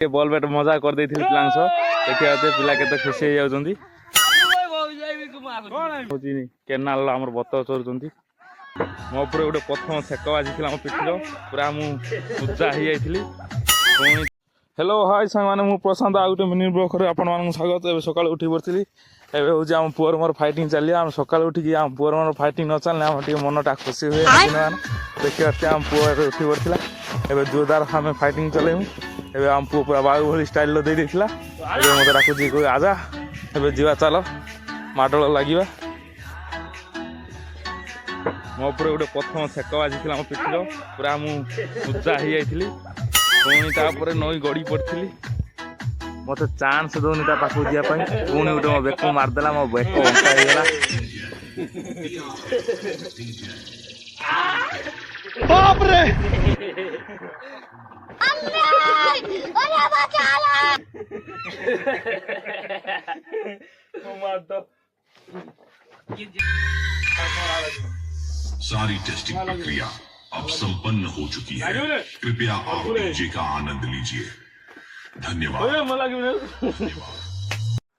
Ball bat मजा कर देथिल पिलांग सह देखिया ते पिला केते खुशी हो जाउछंती केनाल हमर बत चोरछंती मो ऊपर गोटे प्रथम सेक बाजी आम पिठर पूरा मुजा ही जाइली पुणी हेलो हाय सांग मैंने मु प्रशांत आ गोटे मिनी ब्लॉग रे आपण मानक स्वागत। ए सकाळ उठी पड़ती एवं हूँ आम पुअर मोर फाइटिंग चलिए आम सकाल उठिकी आम पुअर मोर फाइटिंग न चलने आम टे मनटा खुशी हुए देखिए आम पुअर उठी पड़ता एवं जोरदार आम फाइटिंग चलू एवं आम पु पूरा बाहु भली स्टाइल देदेला मत डाकुची आजा एवं जीवा चल माडल लगे मो ऊपर गोटे प्रथम सेक बाजी आम पिठर पूरा मुजा ही जाइली पुणी तापर नई गड़ी पड़ी मत चांस दौनी पाखक जावाई पुणी गोटे मो बेक मारदेला मो बेक बंका होगा बाप रे सारी टेस्टिंग प्रक्रिया अब संपन्न हो चुकी है। कृपया आप डीजे का आनंद लीजिए। धन्यवाद।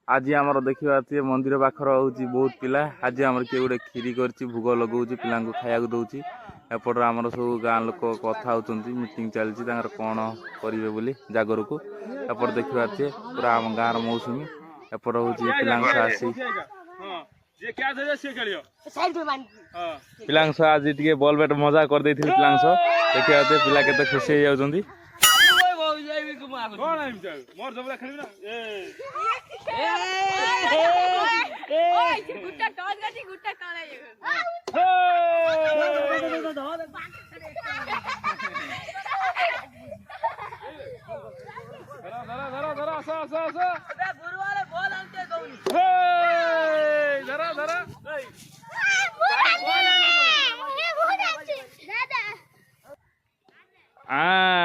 आज आमर देखिए मंदिर पाखर हूँ बहुत पिला आज आम किए गोटे खीरी कर भोग लगे पिला खाया दूसरी एपटर आमर सब गाँ लोक कथा होती मीटिंग चलती कौन करेंगे बोली जागर को एपट देखिए पूरा आम गाँव मौसुमी एपट हूँ पिला आसी पिला आज टे बॉल बैट मजा कर देथिल पिला देखिया पिला केते खुशी हो जाउछंती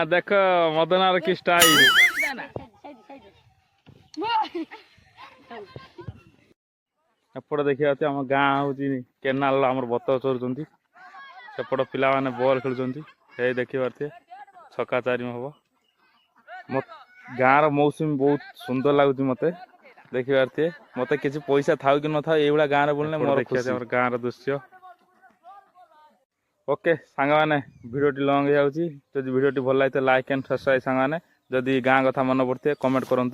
देख मदनार की स्टाइल एपट देखिए आम गाँ हूँ केनाल आम बत चोरछंती सेपट पिला माने बॉल खेलुंट ये देखी पारे छक्का चारि हम मत गाँव मौसम बहुत सुंदर लगुच मत देखी पारे मत किसी पैसा था कि न था ये गाँव बुलने मोर देखिए गाँव दृश्य ओके सांग मैंने भिडियोटी लंग हो भिडियोटी भल लगे लाइक एंड सब्सक्राइब सांग मैंने जदि गाँ कथा मन पड़े कमेंट करूँ।